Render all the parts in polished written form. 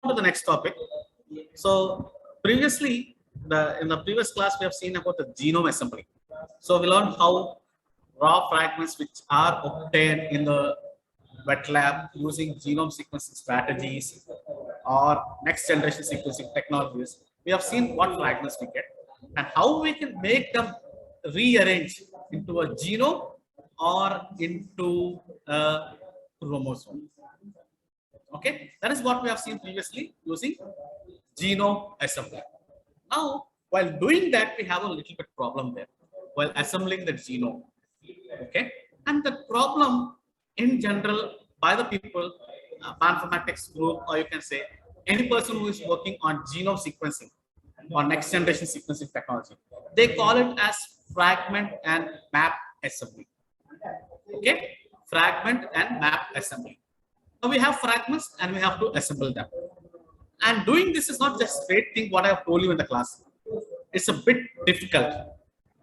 to the next topic. So previously, in the previous class, we have seen about the genome assembly. So we learned how raw fragments which are obtained in the wet lab using genome sequencing strategies or next generation sequencing technologies. We have seen what fragments we get and how we can make them rearrange into a genome or into a chromosome. Okay, that is what we have seen previously using genome assembly. Now, while doing that, we have a little bit problem there while assembling the genome. Okay, and the problem in general by the people, bioinformatics group, or you can say any person who is working on genome sequencing or next generation sequencing technology, they call it as fragment and map assembly. Okay, fragment and map assembly. Now we have fragments and we have to assemble them. And doing this is not just straight thing what I have told you in the class. It's a bit difficult.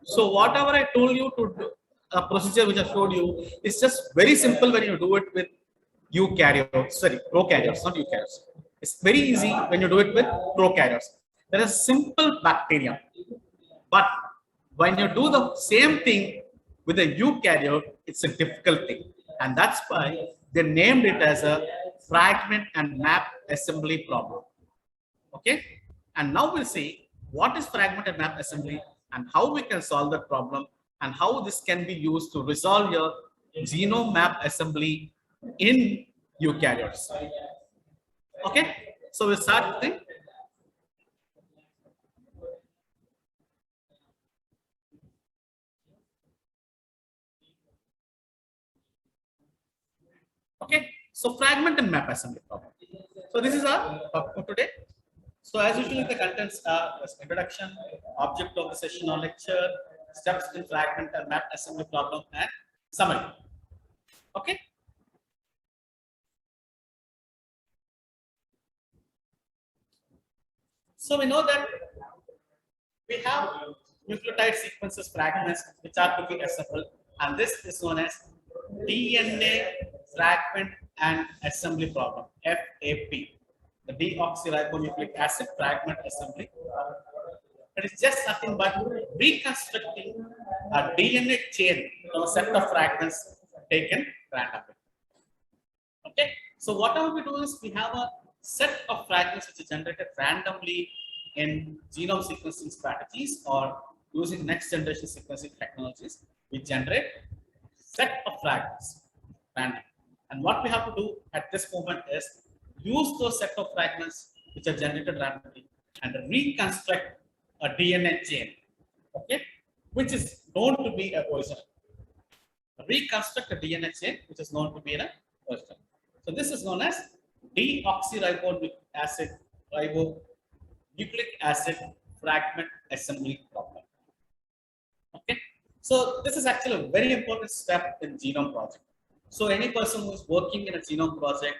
So whatever I told you to do, a procedure which I showed you is just very simple when you do it with prokaryotes, not eukaryotes. It's very easy when you do it with prokaryotes. There is simple bacterium. But when you do the same thing with a eukaryote, it's a difficult thing. And that's why they named it as a fragment and map assembly problem. Okay, and now we'll see what is fragment and map assembly and how we can solve the problem and how this can be used to resolve your genome map assembly in eukaryotes. Okay, so we'll start the thing. Okay, so fragment and map assembly problem. So this is our topic for today. So as usually the contents are introduction, object of the session or lecture, steps in fragment and map assembly problem, and summary. Okay. So we know that we have nucleotide sequences fragments which are to be assembled, and this is known as DNA fragment and assembly problem, FAP. The deoxyribonucleic acid fragment assembly. It is just nothing but reconstructing a DNA chain from a set of fragments taken randomly. Okay, so whatever we do is we have a set of fragments which is generated randomly in genome sequencing strategies or using next generation sequencing technologies. We generate set of fragments randomly. And what we have to do at this moment is use those set of fragments which are generated randomly and reconstruct a DNA chain, okay, which is known to be a original. Reconstruct a DNA chain which is known to be an original. So this is known as deoxyribonucleic acid fragment assembly problem. Okay, so this is actually a very important step in genome project. So any person who is working in a genome project,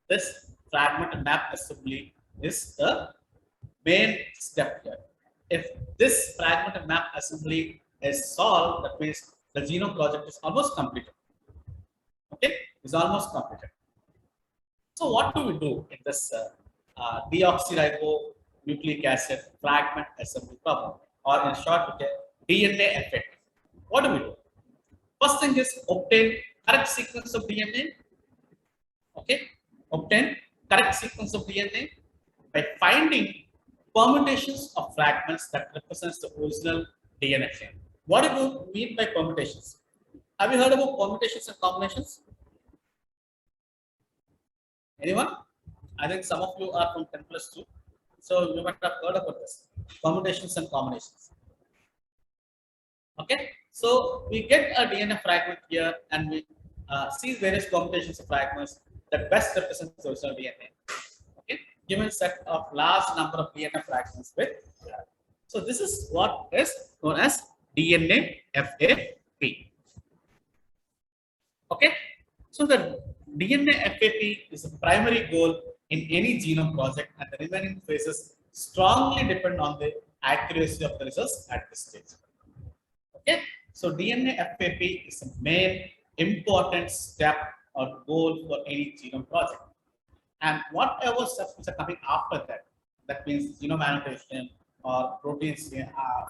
this fragment and map assembly is the main step here. If this fragment and map assembly is solved, that means the genome project is almost completed. Okay, it's almost completed. So what do we do in this deoxyribonucleic acid fragment assembly problem, or in short, okay, DNA effect? What do we do? First thing is obtain correct sequence of DNA. Okay, obtain correct sequence of DNA by finding permutations of fragments that represents the original DNA chain. What do you mean by permutations? Have you heard about permutations and combinations? Anyone? I think some of you are from 10+2, so you might have heard about this. Permutations and combinations. Okay, so we get a DNA fragment here and we see various permutations of fragments that best represent the original DNA. Okay, given set of large number of DNA fragments with. So this is what is known as DNA FAP. Okay, so the DNA FAP is the primary goal in any genome project, and the remaining phases strongly depend on the accuracy of the results at this stage. Okay, so DNA FAP is the main important step or goal for any genome project. And whatever steps which are coming after that, that means genome annotation or proteins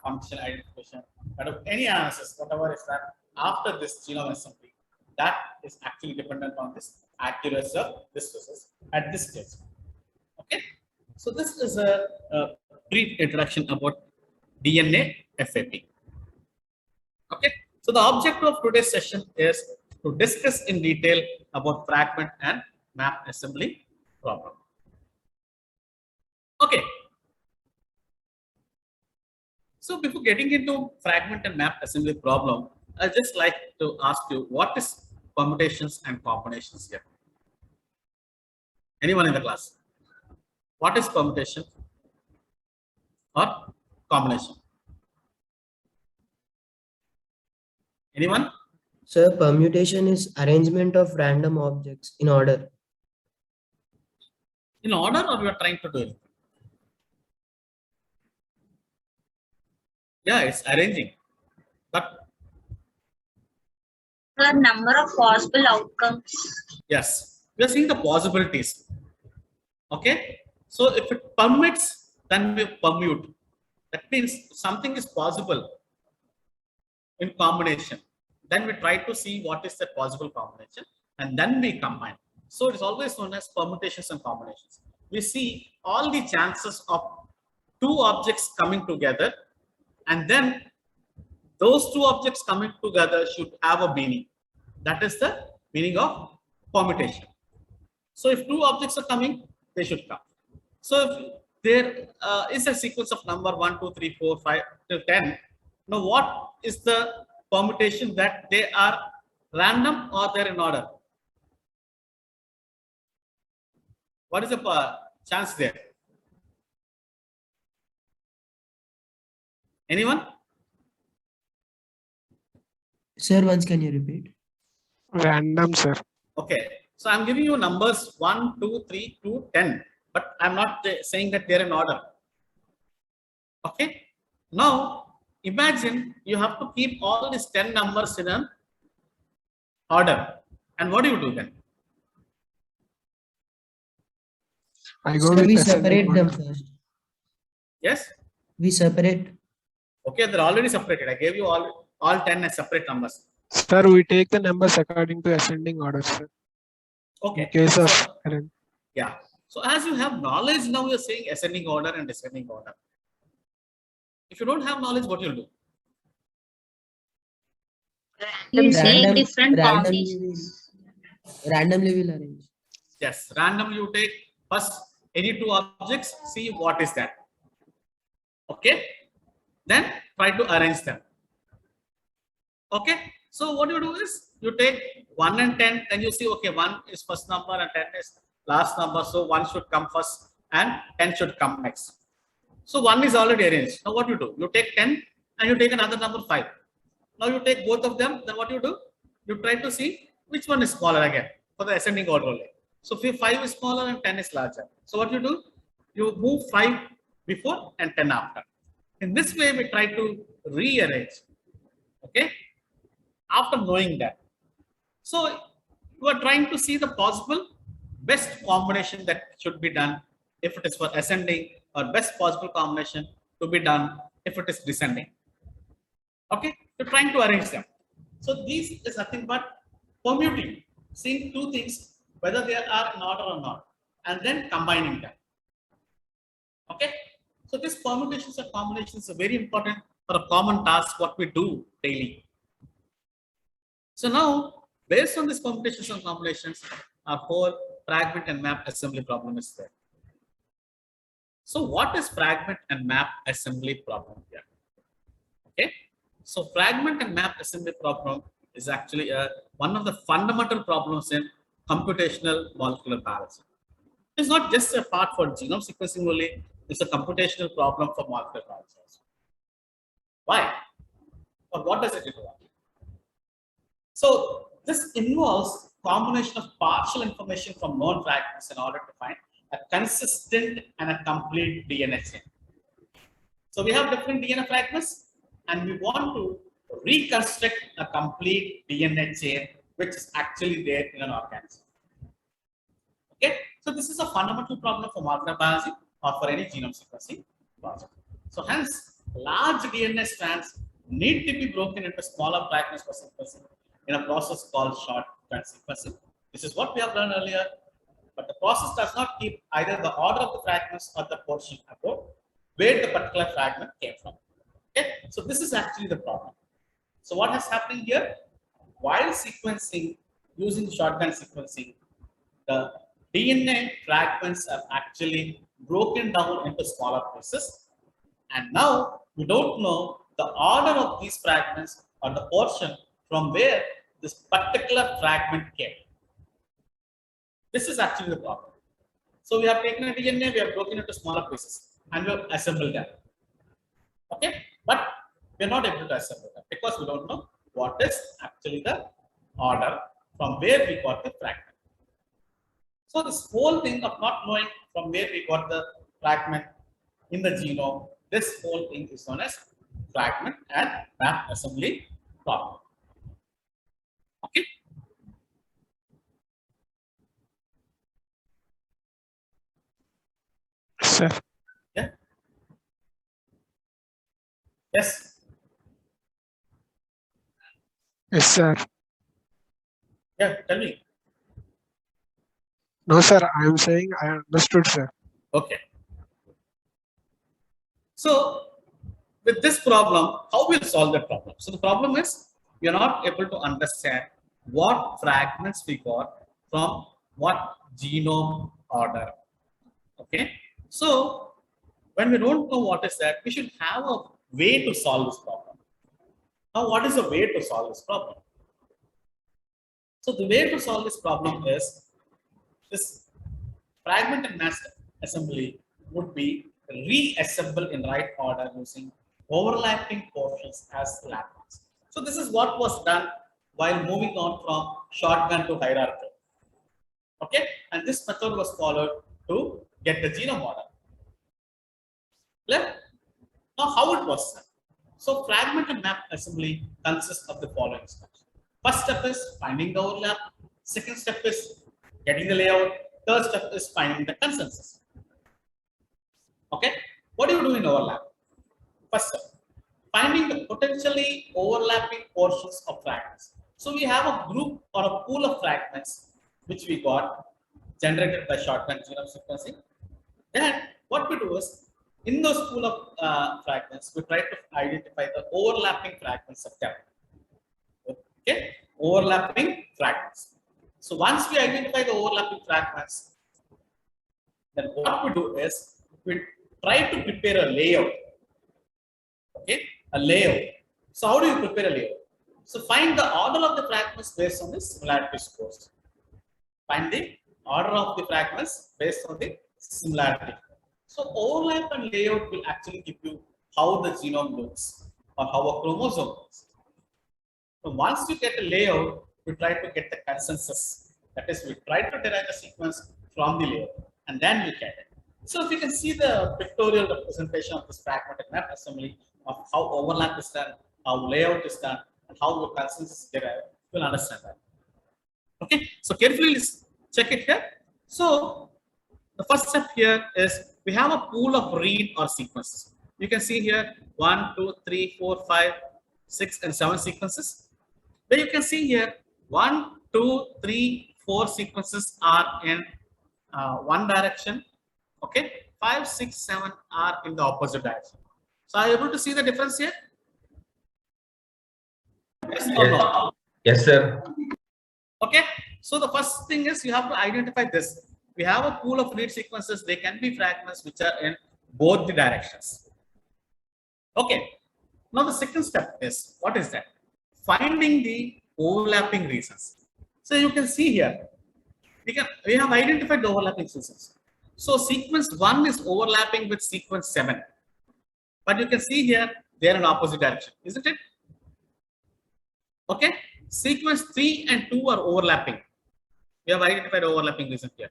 function identification, but any analysis, whatever is that after this genome assembly, that is actually dependent on this accuracy of this process at this stage. Okay, so this is a brief introduction about DNA FAP. Okay, so the objective of today's session is to discuss in detail about fragment and map assembly problem. Okay, so before getting into fragment and map assembly problem, I just like to ask you what is permutations and combinations here? Anyone in the class? What is permutation or combination? Anyone? Sir, permutation is arrangement of random objects in order. In order, or you are trying to do it? Yeah, it's arranging. But The number of possible outcomes. yes, we are seeing the possibilities. Okay, so if it permits, then we permute. That means something is possible in combination. Then we try to see what is the possible combination, and then we combine. So it's always known as permutations and combinations. We see all the chances of two objects coming together, and then those two objects coming together should have a meaning. That is the meaning of permutation. So if two objects are coming, they should come. So if there is a sequence of number 1, 2, 3, 4, 5 till 10, now what is the permutation that they are random or they're in order? What is the chance there? Anyone? Sir, once can you repeat? Random, sir. Okay, so I'm giving you numbers 1, 2, 3 to 10, but I'm not saying that they're in order. Okay, now imagine you have to keep all these 10 numbers in an order. And what do you do then? I go Sir, with we ascending separate them order. first. Yes? We separate. Okay, they're already separated. I gave you all 10 as separate numbers. Sir, we take the numbers according to ascending order, sir. Okay. In case of So, current. yeah. So as you have knowledge, now you're saying ascending order and descending order. If you don't have knowledge, what you'll do? You say Random- different randomly combinations. Randomly we'll arrange. Yes, random you take first any two objects, see what is that. Okay, then try to arrange them. Okay, so what you do is you take 1 and 10, then you see, okay, 1 is first number and 10 is last number, so 1 should come first and 10 should come next. So 1 is already arranged. Now what you do? You take 10 and you take another number 5. Now you take both of them, then what you do? You try to see which one is smaller again for the ascending order only. So if 5 is smaller and 10 is larger. So what you do? You move 5 before and 10 after. In this way, we try to rearrange. Okay. After knowing that. So you are trying to see the possible best combination that should be done if it is for ascending, or best possible combination to be done if it is descending. Okay. You're trying to arrange them. So these is nothing but permuting, seeing two things, whether they are in order or not, and then combining them. Okay, so this permutations and combinations are very important for a common task what we do daily. So now, based on these permutations and combinations, our whole fragment and map assembly problem is there. So what is fragment and map assembly problem here? Okay, so fragment and map assembly problem is actually one of the fundamental problems in computational molecular biology. It's not just a part for genome sequencing only, it's a computational problem for molecular biology. Why? Or what does it involve? So this involves combination of partial information from known fragments in order to find a consistent and a complete DNA chain. So we have different DNA fragments and we want to reconstruct a complete DNA chain which is actually there in an organism. Okay, So this is a fundamental problem for molecular biology or for any genome sequencing project. So hence, large DNA strands need to be broken into smaller fragments for sequencing in a process called shorthand sequencing. This is what we have done earlier, but the process does not keep either the order of the fragments or the portion about where the particular fragment came from. Okay, so this is actually the problem. So what is happening here? While sequencing using shotgun sequencing, the DNA fragments are actually broken down into smaller pieces. And now we don't know the order of these fragments or the portion from where this particular fragment came. This is actually the problem. So we have taken a DNA, we have broken into smaller pieces and we have assembled them. Okay, but we are not able to assemble them because we don't know what is actually the order from where we got the fragment. So this whole thing of not knowing from where we got the fragment in the genome, this whole thing is known as fragment and map assembly problem. Okay. Sir, Yeah. Yes. yes, sir. Yeah. Tell me. No, sir, I am saying I understood, sir. Okay. So with this problem, how we'll solve the problem? So the problem is you're not able to understand what fragments we got from what genome order. Okay. So when we don't know what is that, we should have a way to solve this problem. Now, what is the way to solve this problem? So the way to solve this problem is this fragment and mass assembly would be reassembled in right order using overlapping portions as landmarks. So this is what was done while moving on from shotgun to hierarchy. Okay, and this method was followed to get the genome order. Clear? Now, how it was done? So fragment and map assembly consists of the following steps. First step is finding the overlap. Second step is getting the layout. Third step is finding the consensus. Okay, what do you do in overlap? First step, finding the potentially overlapping portions of fragments. So we have a group or a pool of fragments which we got generated by shotgun genome sequencing. Then what we do is in those pool of fragments, we try to identify the overlapping fragments of them. Okay, overlapping fragments. So once we identify the overlapping fragments, then what we do is we try to prepare a layout. Okay, a layout. So how do you prepare a layout? So find the order of the fragments based on the similarity scores. Find the order of the fragments based on the similarity. So overlap and layout will actually give you how the genome looks or how a chromosome looks. So once you get a layout, we try to get the consensus. That is, we try to derive the sequence from the layout and then we get it. So if you can see the pictorial representation of this fragment and map assembly of how overlap is done, how layout is done, and how the consensus is derived, you'll understand that. Okay, so carefully let's check it here. So the first step here is we have a pool of read or sequences. You can see here 1, 2, 3, 4, 5, 6, and 7 sequences. Then you can see here 1, 2, 3, 4 sequences are in one direction. Okay, 5, 6, 7 are in the opposite direction. So are you able to see the difference here? Yes or no? Yes, sir. Okay, so the first thing is you have to identify this. We have a pool of read sequences. They can be fragments which are in both the directions. Okay, now the second step is, what is that? Finding the overlapping regions. So you can see here, we have identified the overlapping regions. So sequence 1 is overlapping with sequence 7. But you can see here, they are in opposite direction, isn't it? Okay, sequence 3 and 2 are overlapping. We have identified overlapping region here.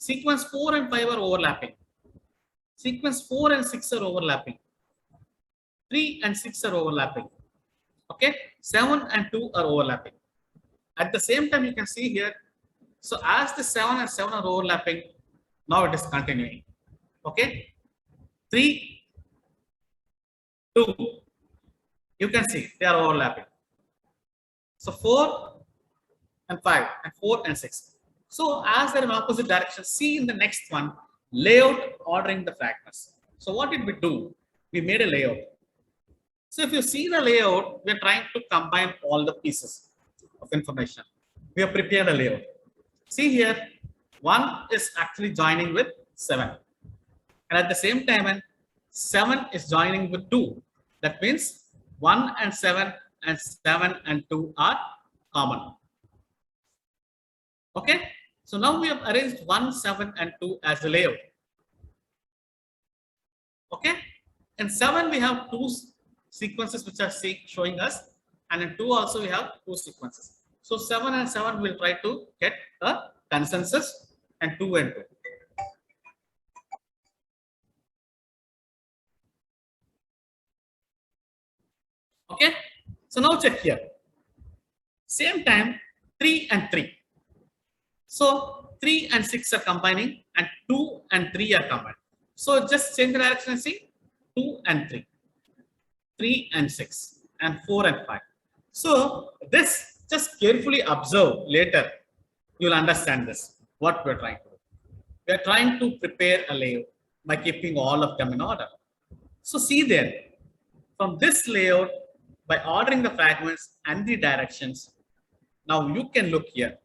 Sequence 4 and 5 are overlapping. Sequence 4 and 6 are overlapping. 3 and 6 are overlapping. Okay, 7 and 2 are overlapping. At the same time, you can see here, So as the 7 and 7 are overlapping, now it is continuing. Okay, 3, 2, you can see they are overlapping. So 4 and 5 and 4 and 6. So as they're in opposite direction, see in the next one, layout ordering the fragments. So what did we do? We made a layout. So if you see the layout, we're trying to combine all the pieces of information. We have prepared a layout. See here, 1 is actually joining with 7. And at the same time, and 7 is joining with 2. That means 1 and 7 and 2 are common. Okay, so now we have arranged 1, 7 and 2 as a layout. Okay, in 7 we have 2 sequences which are showing us, and in 2 also we have 2 sequences. So 7 and 7 will try to get a consensus, and 2 and 2. Okay, so now check here. Same time 3 and 3. So 3 and 6 are combining, and 2 and 3 are combined. So just change the direction and see 2 and 3, 3 and 6, and 4 and 5. So this just carefully observe later. You'll understand this, what we're trying to do. We're trying to prepare a layout by keeping all of them in order. So see there, from this layout, by ordering the fragments and the directions, now you can look here.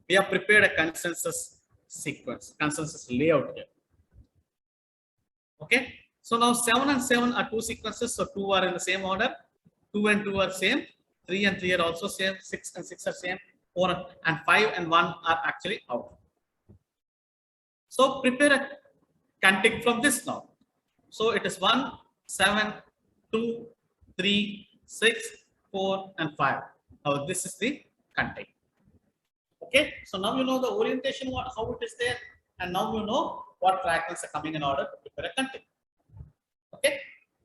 We have prepared a consensus sequence, consensus layout here. Okay, so now 7 and 7 are 2 sequences, so 2 are in the same order, 2 and 2 are same, 3 and 3 are also same, 6 and 6 are same, 4 and 5 and 1 are actually out. So prepare a contig from this now. So it is 1, 7, 2, 3, 6, 4 and 5. Now this is the contig. Okay, so now you know the orientation, how it is there, and now you know what fragments are coming in order to prepare a contig. Okay,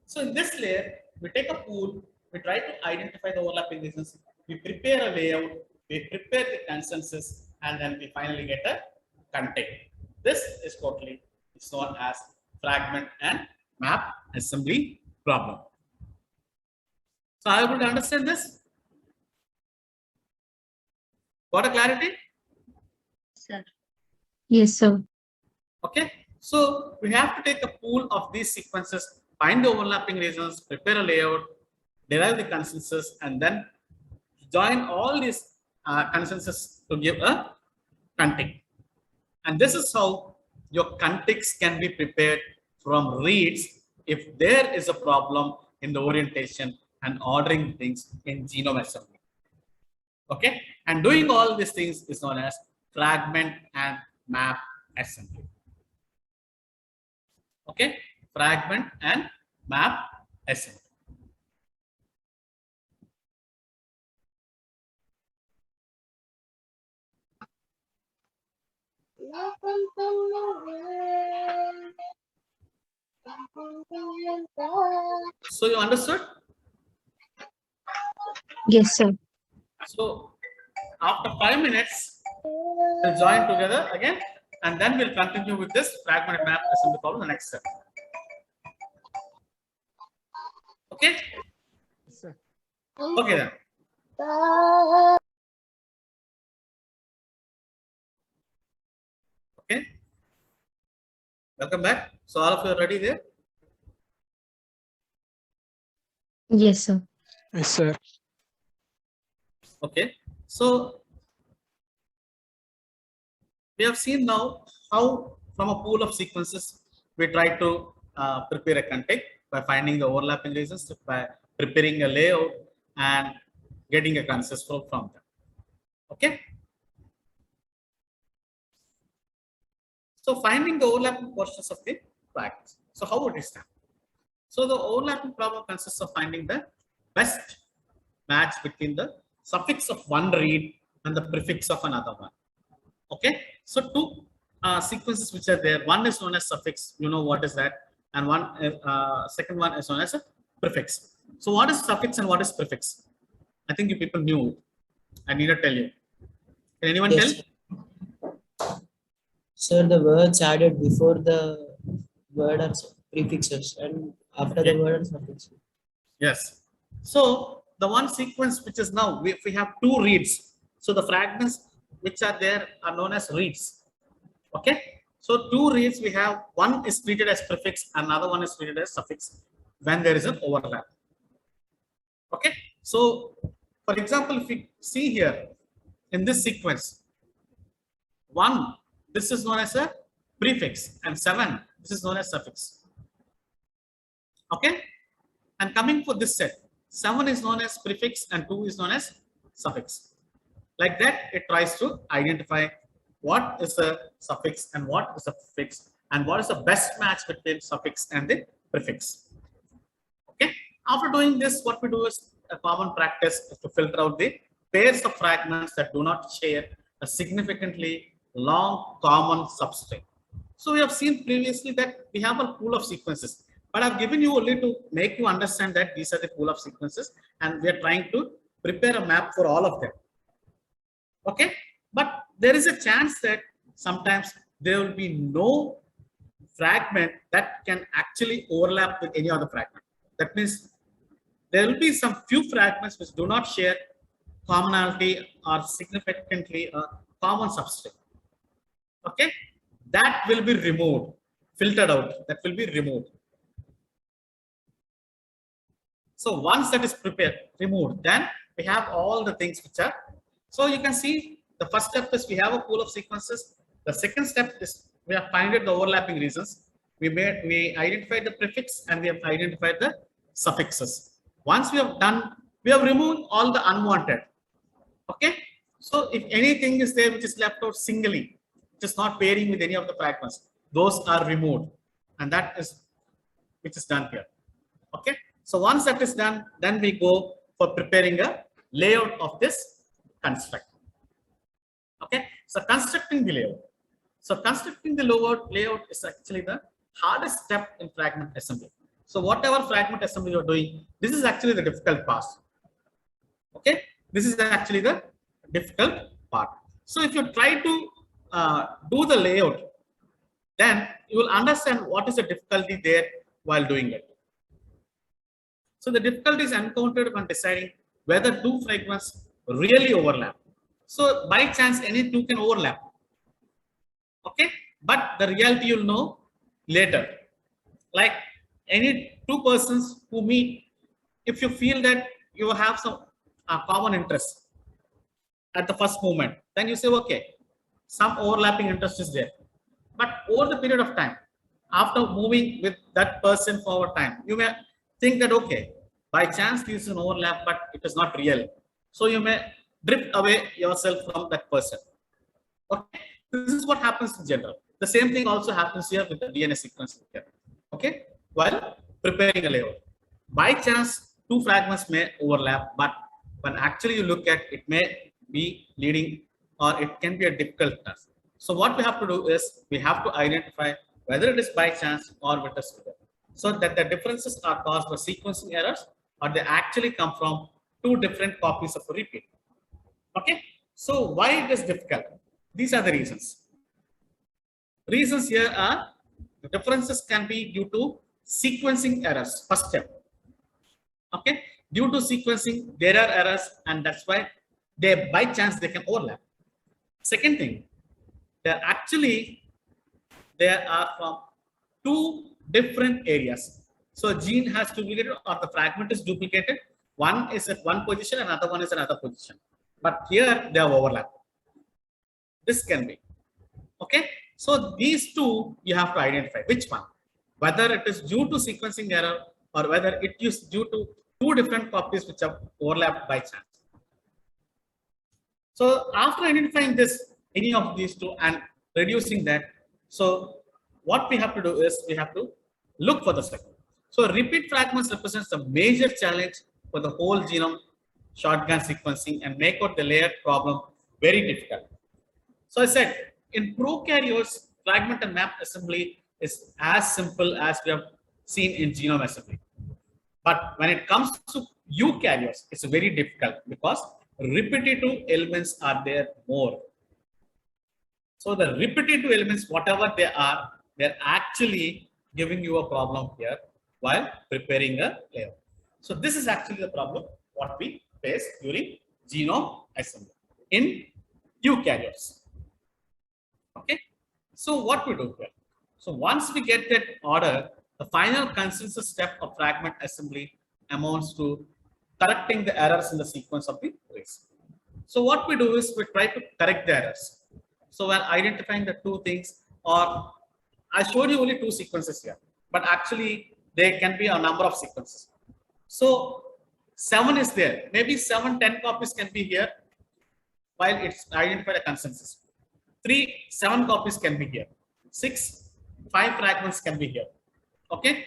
so in this layer, we take a pool, we try to identify the overlapping regions, we prepare a layout, we prepare the consensus, and then we finally get a contig. This is totally known as fragment and map assembly problem. So are you able to understand this? Got a clarity? Sir. Yes, sir. Okay, so we have to take a pool of these sequences, find the overlapping regions, prepare a layout, derive the consensus, and then join all these consensus to give a contig. And this is how your contigs can be prepared from reads if there is a problem in the orientation and ordering things in genome assembly. Okay, and doing all these things is known as fragment and map assembly. Okay, fragment and map assembly. So you understood? Yes, sir. So after 5 minutes, we'll join together again, and then we'll continue with this fragment and map assembly problem the next step. Okay? Yes, sir. Okay then. Okay. Welcome back. So all of you are ready there? Yes, sir. Yes, sir. Okay. So we have seen now how from a pool of sequences we try to prepare a contig by finding the overlapping regions, by preparing a layout and getting a consensus from them. Okay. So finding the overlapping portions of the fragments. So how would it stand? So the overlapping problem consists of finding the best match between the suffix of one read and the prefix of another one. Okay, so two sequences which are there. One is known as suffix. You know what is that, and second one is known as a prefix. So what is suffix and what is prefix? I think you people knew. I need to tell you. Can anyone Yes, tell? Sir, the words added before the word are prefixes and after the Okay. word are suffixes. Yes. So the one sequence which is now, if we have two reads, so the fragments which are there are known as reads. Okay. So two reads we have, one is treated as prefix, another one is treated as suffix when there is an overlap. Okay. So for example, if we see here in this sequence, one, this is known as a prefix, and seven, this is known as suffix. Okay. And coming for this set, 7 is known as prefix and 2 is known as suffix. Like that, it tries to identify what is the suffix and what is the prefix and what is the best match between suffix and the prefix. Okay. After doing this, what we do is a common practice is to filter out the pairs of fragments that do not share a significantly long common substrate. So we have seen previously that we have a pool of sequences, but I've given you only to make you understand that these are the pool of sequences and we are trying to prepare a map for all of them. Okay, but there is a chance that sometimes there will be no fragment that can actually overlap with any other fragment. That means there will be some few fragments which do not share commonality or significantly a common substrate. Okay, that will be removed, filtered out, that will be removed. So once that is prepared, removed, then we have all the things which are, so you can see the first step is we have a pool of sequences. The second step is we have finded the overlapping reasons. We identified the prefix and we have identified the suffixes. Once we have done, we have removed all the unwanted. Okay. So if anything is there which is left out singly, which is not pairing with any of the fragments, those are removed, and that is which is done here. Okay. So once that is done, then we go for preparing a layout of this construct. Okay. So constructing the layout. So constructing the layout is actually the hardest step in fragment assembly. So whatever fragment assembly you're doing, this is actually the difficult part. Okay. This is actually the difficult part. So if you try to do the layout, then you will understand what is the difficulty there while doing it. So the difficulty is encountered when deciding whether two fragments really overlap. So by chance, any two can overlap. Okay, but the reality you'll know later. Like any two persons who meet, if you feel that you have some common interest at the first moment, then you say, okay, some overlapping interest is there. But over the period of time, after moving with that person for time, you may think that, okay, by chance this is an overlap, but it is not real. So you may drift away yourself from that person. Okay, this is what happens in general. The same thing also happens here with the DNA sequence here. Okay, while preparing a layout. By chance, two fragments may overlap, but when actually you look at it, may be leading or it can be a difficult task. So what we have to do is we have to identify whether it is by chance or with us, so that the differences are caused by sequencing errors or they actually come from two different copies of a repeat. Okay, so why it is difficult? These are the reasons. Reasons here are the differences can be due to sequencing errors. First step. Okay, due to sequencing, there are errors, and that's why they by chance they can overlap. Second thing, there are from two different areas. So a gene has duplicated or the fragment is duplicated. One is at one position, another one is another position. But here they have overlap. This can be. Okay. So these two you have to identify which one, whether it is due to sequencing error or whether it is due to two different copies which have overlapped by chance. So after identifying this, any of these two and reducing that, so what we have to do is we have to look for the second. So repeat fragments represents a major challenge for the whole genome shotgun sequencing and make out the layered problem very difficult. So I said in prokaryotes, fragment and map assembly is as simple as we have seen in genome assembly. But when it comes to eukaryotes, it's very difficult because repetitive elements are there more. So the repetitive elements, whatever they are, they're actually giving you a problem here while preparing a layout. So this is actually the problem what we face during genome assembly in eukaryotes. Okay. So what we do here? So once we get that order, the final consensus step of fragment assembly amounts to correcting the errors in the sequence of the race. So what we do is we try to correct the errors. So while identifying the two things, or I showed you only two sequences here, but actually there can be a number of sequences. So 7 is there. Maybe 10 copies can be here while it's identified a consensus. 7 copies can be here. 5 fragments can be here. Okay,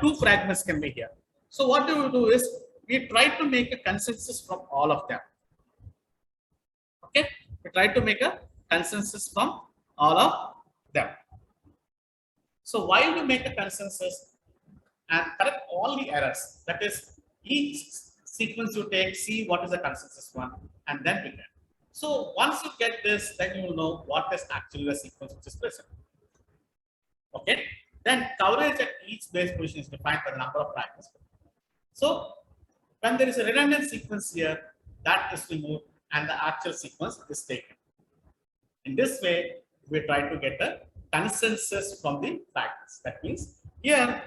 2 fragments can be here. So what do we do is we try to make a consensus from all of them. Okay, we try to make a consensus from all of them. So while we make a consensus and correct all the errors, that is each sequence you take, see what is the consensus one, and then begin. So once you get this, then you will know what is actually the sequence which is present. Okay, then coverage at each base position is defined by the number of fragments. So when there is a redundant sequence here, that is removed and the actual sequence is taken. In this way, we try to get a consensus from the fragments. That means here,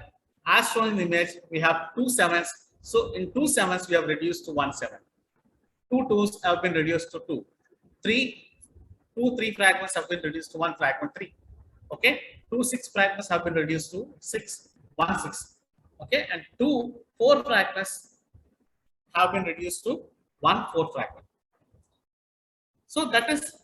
as shown in the image, we have 2 7s. So in 2 7s, we have reduced to 1 7. 2 2s have been reduced to 2. 3 fragments have been reduced to 1 fragment 3. Okay, 2 6 fragments have been reduced to 1 6. Okay, and 4 fragments have been reduced to 1 4 fragment. So that is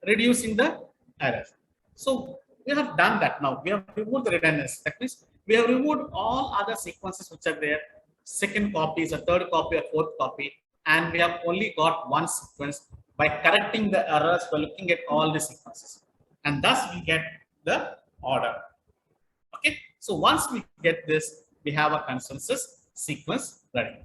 reducing the errors. So we have done that now. We have removed the redundancy. That means we have removed all other sequences which are there, second copies, a third copy, a fourth copy, and we have only got one sequence by correcting the errors by looking at all the sequences. And thus we get the order. Okay. So once we get this, we have a consensus sequence ready.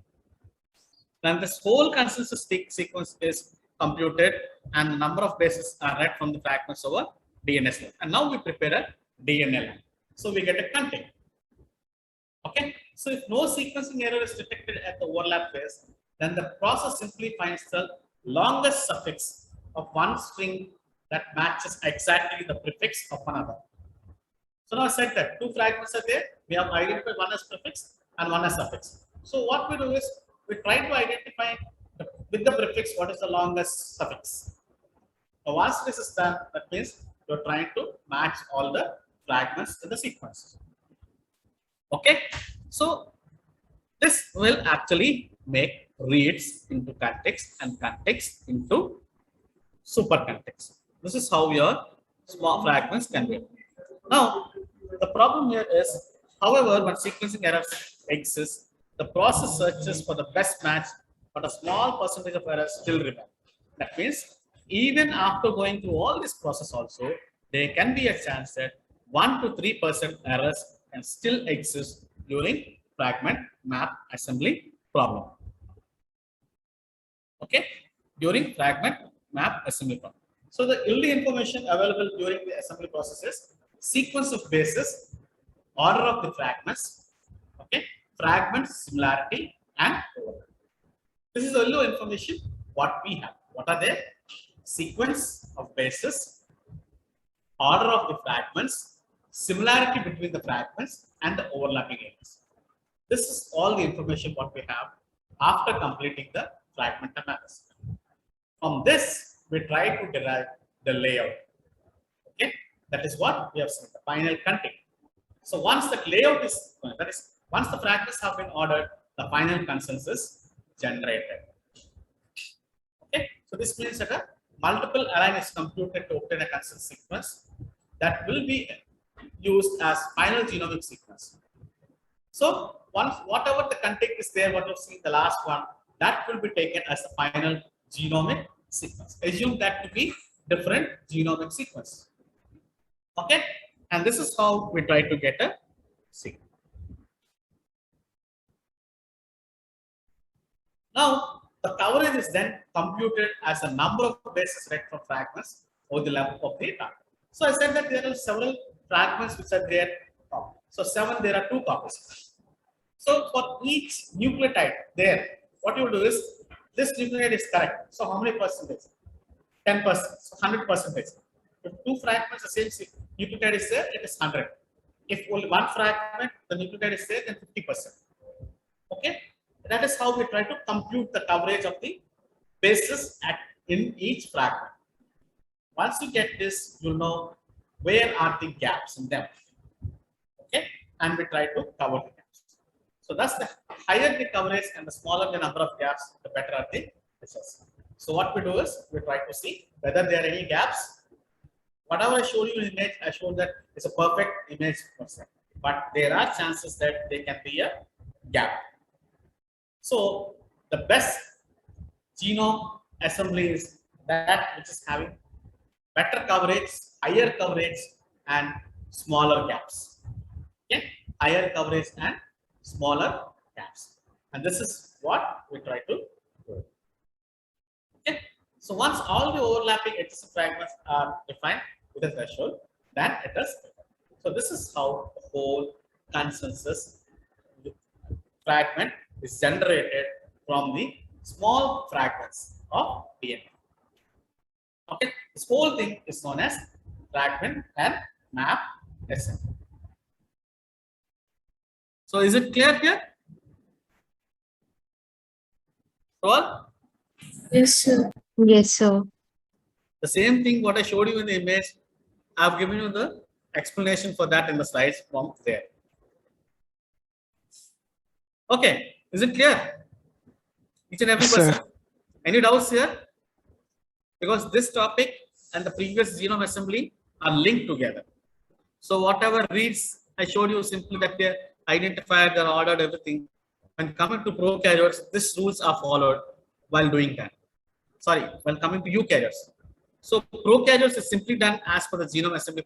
Then this whole consensus sequence is computed and the number of bases are read from the fragments over DNS line. And now we prepare a DNA line. So we get a content. Okay. So if no sequencing error is detected at the overlap phase, then the process simply finds the longest suffix of one string that matches exactly the prefix of another. So now I said that 2 fragments are there. We have identified one as prefix and one as suffix. So what we do is we try to identify with the prefix what is the longest suffix. Now once this is done, that means you're trying to match all the fragments in the sequence. Okay, so this will actually make reads into context and context into super context. This is how your small fragments can be. Now, the problem here is, however, when sequencing errors exist, the process searches for the best match, but a small percentage of errors still remain. That means, even after going through all this process also, there can be a chance that 1 to 3% errors can still exist during fragment map assembly problem. Okay, during fragment map assembly problem. So the only information available during the assembly process is sequence of bases, order of the fragments, okay, fragment similarity and overlap. This is the only information what we have. What are they? Sequence of bases, order of the fragments, similarity between the fragments and the overlapping areas. This is all the information what we have after completing the fragment analysis. From this, we try to derive the layout. Okay, that is what we have seen, the final content. So once that layout is, that is, once the fragments have been ordered, the final consensus generated. Okay, so this means that a multiple align is computed to obtain a consensus sequence that will be used as final genomic sequence. So once whatever the content is there, what you've seen the last one, that will be taken as the final genomic sequence. Assume that to be different genomic sequence. Okay, and this is how we try to get a sequence. Now the coverage is then computed as a number of bases read from fragments overlap of data. So I said that there are several fragments which are there. So 7, there are 2 copies. So for each nucleotide there, what you do is this nucleotide is correct. So how many percentage? 10%, so 100%. If 2 fragments, the same nucleotide is there, it is 100. If only 1 fragment, the nucleotide is there, then 50%. Okay, that is how we try to compute the coverage of the bases in each fragment. Once you get this, you'll know where are the gaps in them. Okay, and we try to cover the gaps. So that's the higher the coverage and the smaller the number of gaps, the better are the results. So what we do is we try to see whether there are any gaps. Whatever I showed you in image, I showed that it's a perfect image percent, but there are chances that there can be a gap. So the best genome assembly is that which is having better coverage, higher coverage, and smaller gaps. Okay, higher coverage and smaller gaps, and this is what we try to do. Okay, so once all the overlapping HSM fragments are defined with a threshold, then it is. So this is how the whole consensus fragment is generated from the small fragments of DNA. Okay, this whole thing is known as fragment and map assembly. So is it clear here? All? Yes, sir. Yes, sir. The same thing what I showed you in the image, I've given you the explanation for that in the slides from there. Okay, is it clear? Each and every Yes, sir. person. Any doubts here? Because this topic and the previous genome assembly are linked together. So whatever reads I showed you simply that they identified, they're ordered, everything. When coming to prokaryotes, these rules are followed while doing that. Sorry, while coming to eukaryotes. So prokaryotes is simply done as per the genome assembly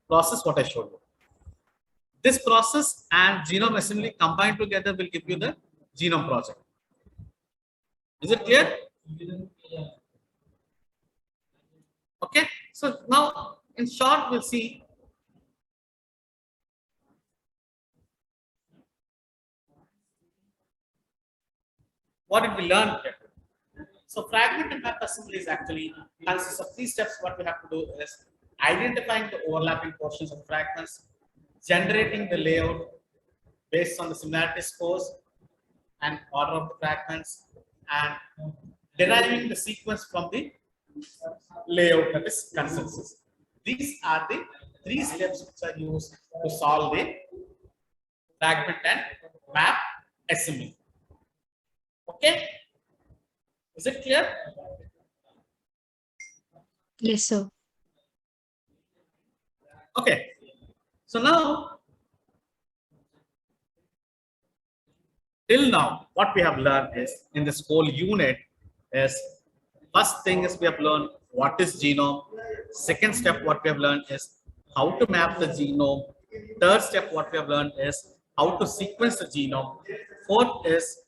process what I showed you. This process and genome assembly combined together will give you the genome project. Is it clear? Okay, so now in short we'll see what did we learn here. So fragment and map assembly is actually consists of 3 steps. What we have to do is identifying the overlapping portions of fragments, generating the layout based on the similarity scores and order of the fragments, and deriving the sequence from the layout, that is consensus. These are the 3 steps which are used to solve the fragment and map assembly. Okay, is it clear? Yes, sir. Okay, so now till now what we have learned is in this whole unit is first thing is we have learned what is genome. Second step what we have learned is how to map the genome. Third step what we have learned is how to sequence the genome. Fourth is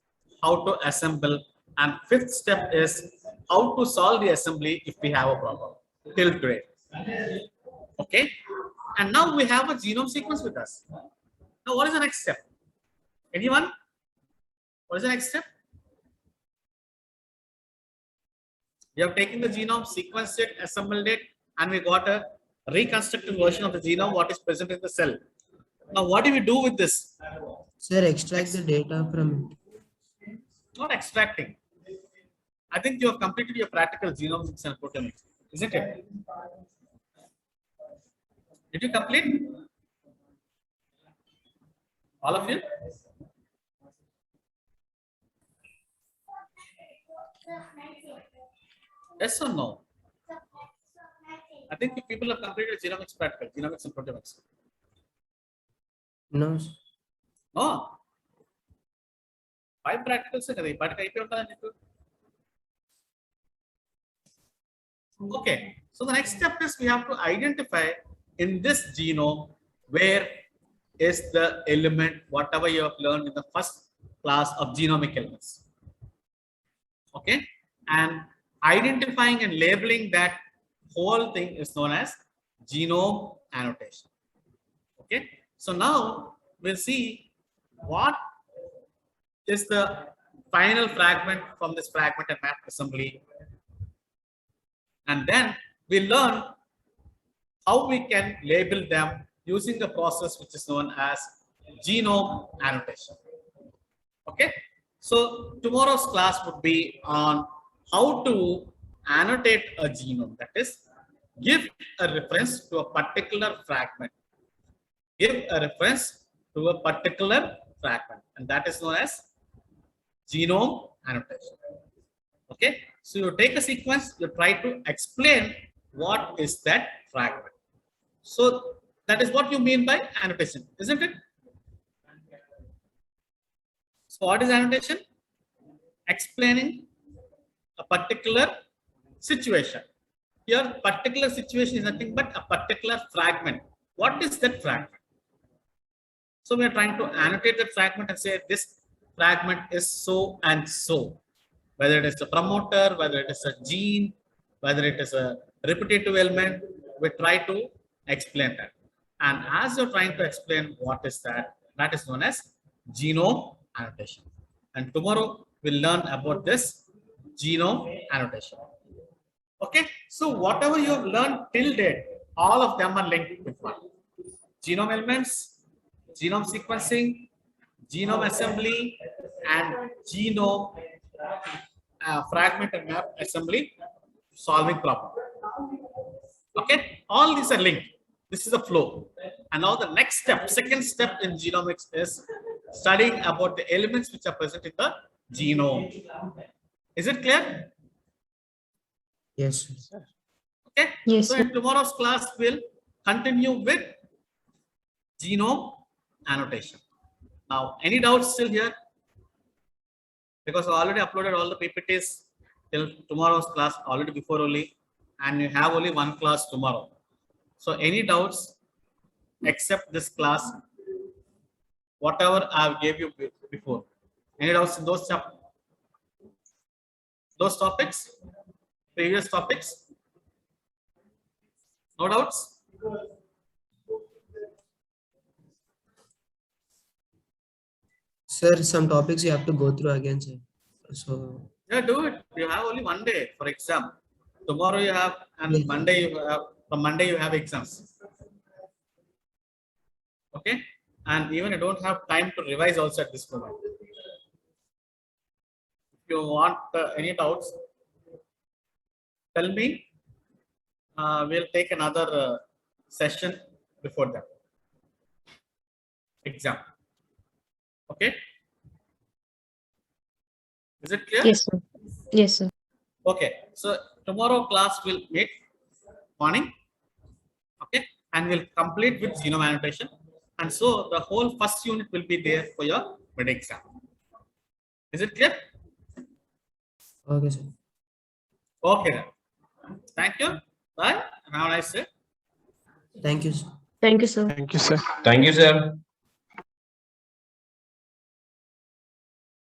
how to assemble, and fifth step is how to solve the assembly if we have a problem till today. Okay, and now we have a genome sequence with us. Now what is the next step? Anyone? What is the next step? We have taken the genome, sequenced it, assembled it, and we got a reconstructed version of the genome what is present in the cell. Now what do we do with this? Sir, extract the data from it. Not extracting. I think you have completed your practical genomics and proteomics, isn't it? Did you complete? All of you? Yes or no? I think if people have completed genomics practical, genomics and proteomics. No, sir. No. 5 practicals are there, but okay. So the next step is we have to identify in this genome where is the element, whatever you have learned in the first class of genomic elements. Okay, and identifying and labeling that whole thing is known as genome annotation. Okay, so now we'll see what is the final fragment from this fragment and map assembly, and then we learn how we can label them using the process which is known as genome annotation. Okay, so tomorrow's class would be on how to annotate a genome, that is, give a reference to a particular fragment. Give a reference to a particular fragment, and that is known as genome annotation. Okay, so you take a sequence, you try to explain what is that fragment. So that is what you mean by annotation, isn't it? So what is annotation? Explaining a particular situation. Here, particular situation is nothing but a particular fragment. What is that fragment? So we are trying to annotate that fragment and say this fragment is so and so. Whether it is a promoter, whether it is a gene, whether it is a repetitive element, we try to explain that. And as you're trying to explain what is that, that is known as genome annotation. And tomorrow we'll learn about this genome annotation. Okay, so whatever you have learned till date, all of them are linked with one. Genome elements, genome sequencing, genome assembly, and genome fragment and map assembly solving problem. Okay, all these are linked. This is a flow. And now the next step, second step in genomics is studying about the elements which are present in the genome. Is it clear? Yes, sir. Okay. Yes, So sir. in tomorrow's class, we'll continue with genome annotation. Now, any doubts still here? Because I already uploaded all the PPTs till tomorrow's class already before only, and you have only one class tomorrow. So any doubts except this class, whatever I gave you before. Any doubts in those topics, previous topics? No doubts? Sir, some topics you have to go through again, sir. So Yeah, do it. You have only one day for exam. Tomorrow you have, and Yes. Monday you have. From Monday you have exams. Okay, and even you don't have time to revise also at this moment. If you want any doubts, tell me. We'll take another session before that exam. Okay, is it clear? Yes, sir. Yes, sir. Okay, so tomorrow class will meet morning. Okay, and we'll complete with genome annotation, and so the whole first unit will be there for your mid exam. Is it clear? okay, sir. Okay then. Thank you. Bye. Have a nice day. Thank you, sir. Thank you, sir. Thank you, sir. Thank you, sir.